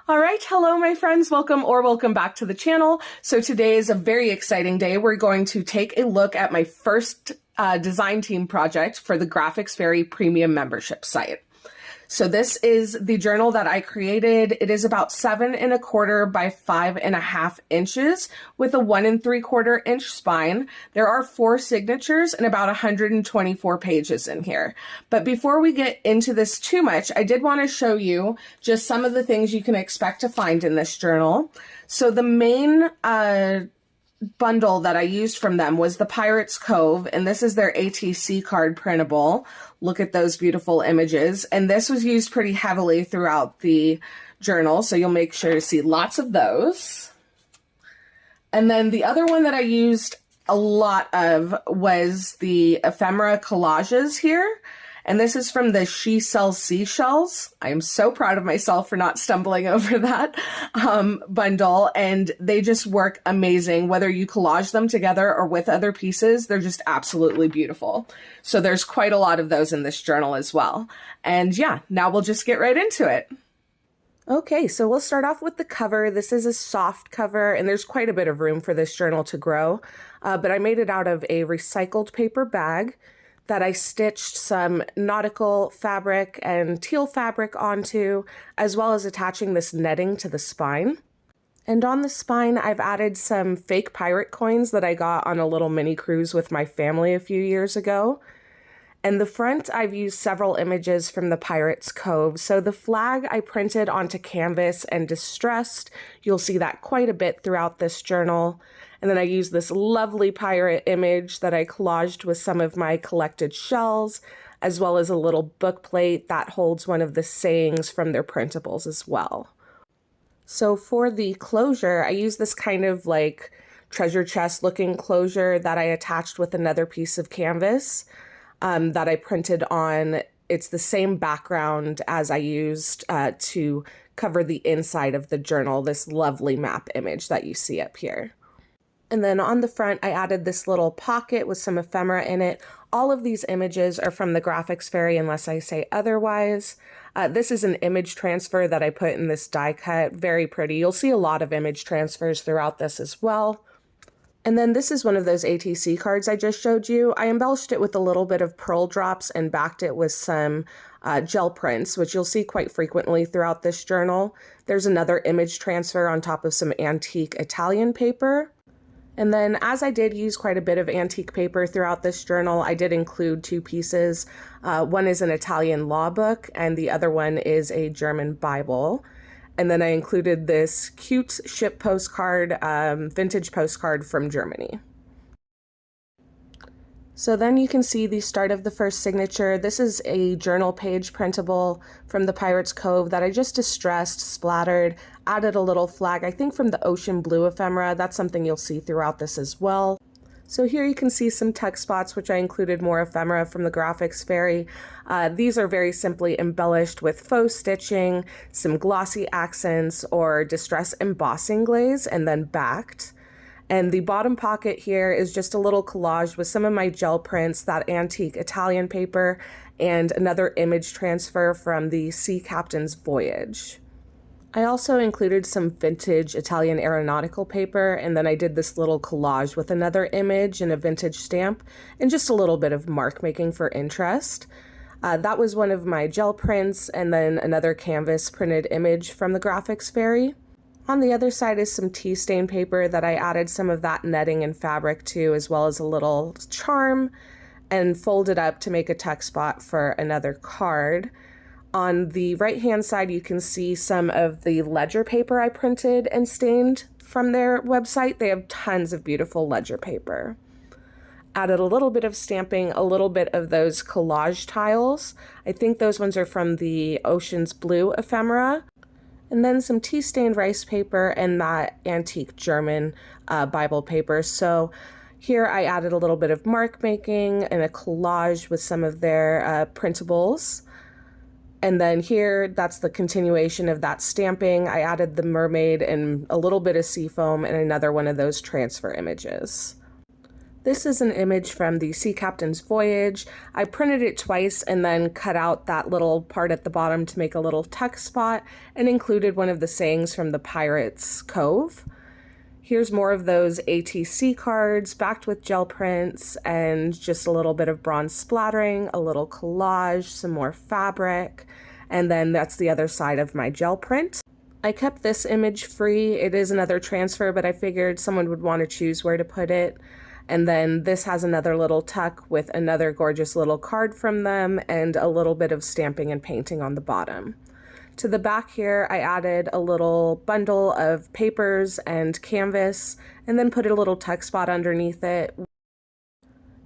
All right, hello my friends, welcome back to the channel. So today is a very exciting day. We're going to take a look at my first design team project for the Graphics Fairy premium membership site. So this is the journal that I created. It is about 7 1/4 by 5 1/2 inches with a 1 3/4 inch spine. There are 4 signatures and about 124 pages in here. But before we get into this too much, I did want to show you just some of the things you can expect to find in this journal. So the main bundle that I used from them was the Pirates Cove, and this is their ATC card printable. Look at those beautiful images. And this was used pretty heavily throughout the journal, so you'll make sure to see lots of those. And then the other one that I used a lot of was the ephemera collages here. And this is from the She Sells Seashells. I am so proud of myself for not stumbling over that bundle. And they just work amazing. Whether you collage them together or with other pieces, they're just absolutely beautiful. So there's quite a lot of those in this journal as well. And yeah, now we'll just get right into it. Okay, so we'll start off with the cover. This is a soft cover, and there's quite a bit of room for this journal to grow. But I made it out of a recycled paper bag that I stitched some nautical fabric and teal fabric onto, as well as attaching this netting to the spine. And on the spine, I've added some fake pirate coins that I got on a little mini cruise with my family a few years ago. And the front, I've used several images from the Pirates Cove. So the flag I printed onto canvas and distressed. You'll see that quite a bit throughout this journal. And then I used this lovely pirate image that I collaged with some of my collected shells, as well as a little book plate that holds one of the sayings from their printables as well. So for the closure, I used this kind of like treasure chest looking closure that I attached with another piece of canvas that I printed on. It's the same background as I used to cover the inside of the journal, this lovely map image that you see up here. And then on the front, I added this little pocket with some ephemera in it. All of these images are from the Graphics Fairy unless I say otherwise. This is an image transfer that I put in this die cut. Very pretty. You'll see a lot of image transfers throughout this as well. And then this is one of those ATC cards I just showed you. I embellished it with a little bit of pearl drops and backed it with some gel prints, which you'll see quite frequently throughout this journal. There's another image transfer on top of some antique Italian paper. And then as I did use quite a bit of antique paper throughout this journal, I did include 2 pieces. One is an Italian law book and the other one is a German Bible. And then I included this cute ship postcard, vintage postcard from Germany. So then you can see the start of the first signature. This is a journal page printable from the Pirates Cove that I just distressed, splattered, added a little flag, I think from the ocean blue ephemera. That's something you'll see throughout this as well. So here you can see some tuck spots, which I included more ephemera from the Graphics Fairy. These are very simply embellished with faux stitching, some glossy accents, or distress embossing glaze, and then backed. And the bottom pocket here is just a little collage with some of my gel prints, that antique Italian paper, and another image transfer from the Sea Captain's Voyage. I also included some vintage Italian aeronautical paper, and then I did this little collage with another image and a vintage stamp, and just a little bit of mark making for interest. That was one of my gel prints, and then another canvas printed image from the Graphics Fairy. On the other side is some tea stain paper that I added some of that netting and fabric to, as well as a little charm, and folded up to make a tuck spot for another card. On the right-hand side, you can see some of the ledger paper I printed and stained from their website. They have tons of beautiful ledger paper. Added a little bit of stamping, a little bit of those collage tiles. I think those ones are from the Ocean's Blue ephemera. And then some tea-stained rice paper and that antique German Bible paper. So here I added a little bit of mark making and a collage with some of their printables. And then here, that's the continuation of that stamping. I added the mermaid and a little bit of seafoam and another one of those transfer images. This is an image from the Sea Captain's Voyage. I printed it twice and then cut out that little part at the bottom to make a little text spot and included one of the sayings from the Pirates Cove. Here's more of those ATC cards backed with gel prints and just a little bit of bronze splattering, a little collage, some more fabric, and then that's the other side of my gel print. I kept this image free. It is another transfer, but I figured someone would want to choose where to put it. And then this has another little tuck with another gorgeous little card from them and a little bit of stamping and painting on the bottom. To the back here, I added a little bundle of papers and canvas and then put a little tuck spot underneath it.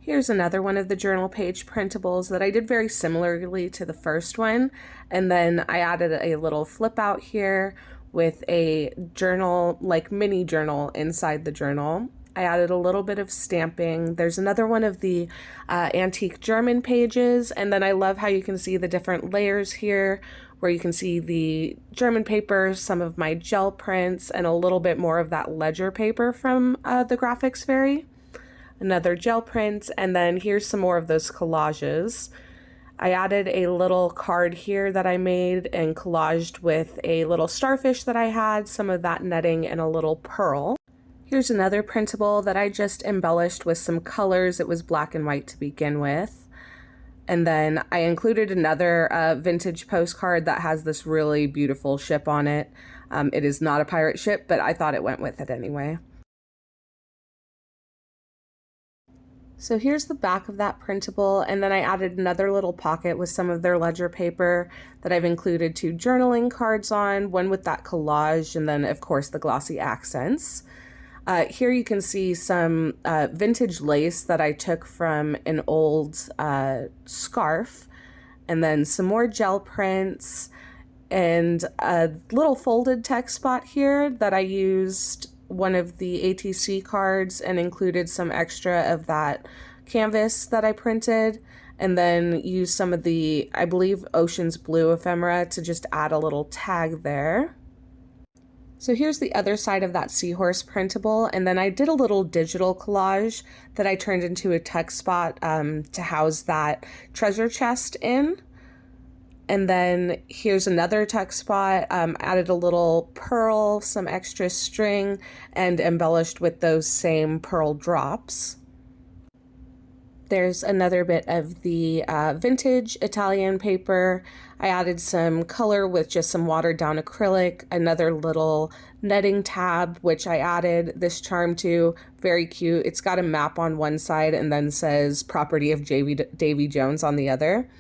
Here's another one of the journal page printables that I did very similarly to the first one. And then I added a little flip out here with a journal, like mini journal inside the journal. I added a little bit of stamping. There's another one of the antique German pages, and then I love how you can see the different layers here, where you can see the German paper, some of my gel prints, and a little bit more of that ledger paper from the Graphics Fairy. Another gel print, and then here's some more of those collages. I added a little card here that I made and collaged with a little starfish that I had, some of that netting, and a little pearl. Here's another printable that I just embellished with some colors. It was black and white to begin with. And then I included another vintage postcard that has this really beautiful ship on it. It is not a pirate ship, but I thought it went with it anyway. So here's the back of that printable, and then I added another little pocket with some of their ledger paper that I've included 2 journaling cards on, one with that collage, and then of course the glossy accents. Here you can see some vintage lace that I took from an old scarf, and then some more gel prints, and a little folded text spot here that I used one of the ATC cards and included some extra of that canvas that I printed, and then used some of the, I believe, Ocean's Blue ephemera to just add a little tag there. So here's the other side of that seahorse printable, and then I did a little digital collage that I turned into a text spot to house that treasure chest in. And then here's another text spot, added a little pearl, some extra string, and embellished with those same pearl drops. There's another bit of the vintage Italian paper. I added some color with just some watered down acrylic, another little netting tab, which I added this charm to. Very cute. It's got a map on one side and then says property of Davy Jones on the other.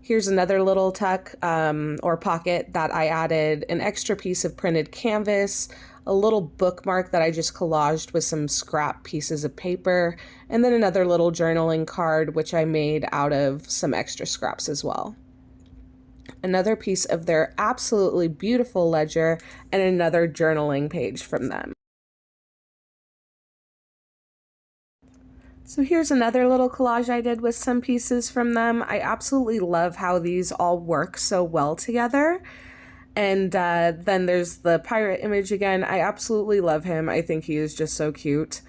Here's another little tuck or pocket that I added an extra piece of printed canvas, a little bookmark that I just collaged with some scrap pieces of paper, and then another little journaling card which I made out of some extra scraps as well. Another piece of their absolutely beautiful ledger, and another journaling page from them. So here's another little collage I did with some pieces from them. I absolutely love how these all work so well together. And then there's the pirate image again. I absolutely love him. I think he is just so cute.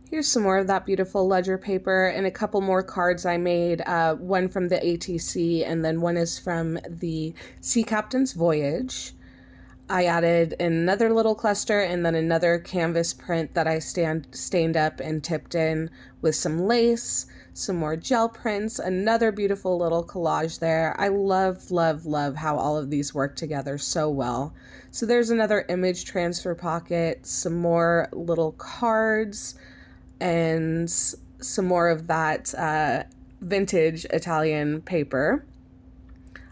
Here's some more of that beautiful ledger paper and a couple more cards I made. One from the ATC and then one is from the Sea Captain's Voyage. I added another little cluster and then another canvas print that I stained up and tipped in with some lace, some more gel prints, another beautiful little collage there. I love, love, love how all of these work together so well. So there's another image transfer pocket, some more little cards, and some more of that vintage Italian paper.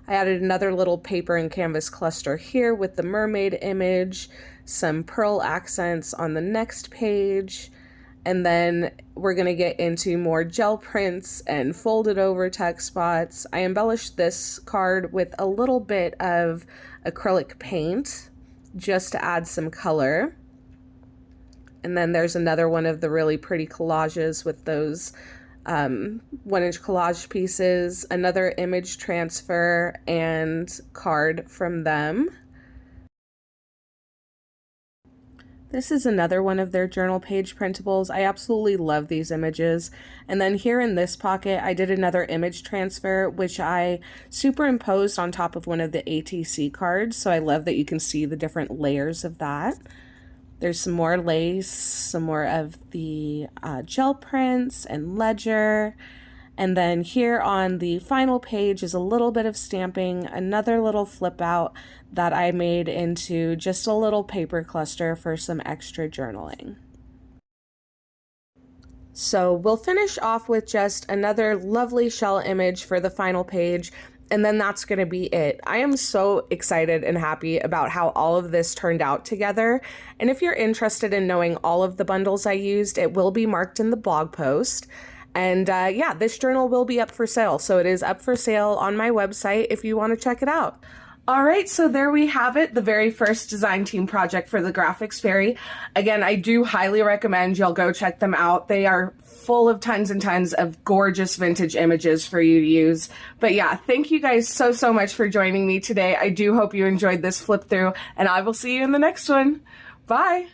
I added another little paper and canvas cluster here with the mermaid image, some pearl accents on the next page, and then we're going to get into more gel prints and folded over text spots. I embellished this card with a little bit of acrylic paint just to add some color. And then there's another one of the really pretty collages with those 1-inch collage pieces, another image transfer and card from them. This is another one of their journal page printables. I absolutely love these images. And then here in this pocket, I did another image transfer, which I superimposed on top of one of the ATC cards. So I love that you can see the different layers of that. There's some more lace, some more of the gel prints and ledger. And then here on the final page is a little bit of stamping, another little flip out that I made into just a little paper cluster for some extra journaling. So we'll finish off with just another lovely shell image for the final page, and then that's going to be it. I am so excited and happy about how all of this turned out together. And if you're interested in knowing all of the bundles I used, it will be marked in the blog post. And yeah, this journal will be up for sale. So it is up for sale on my website if you want to check it out. All right, so there we have it, the very first design team project for the Graphics Fairy. Again, I do highly recommend y'all go check them out. They are full of tons and tons of gorgeous vintage images for you to use. But yeah, thank you guys so much for joining me today. I do hope you enjoyed this flip through, and I will see you in the next one. Bye.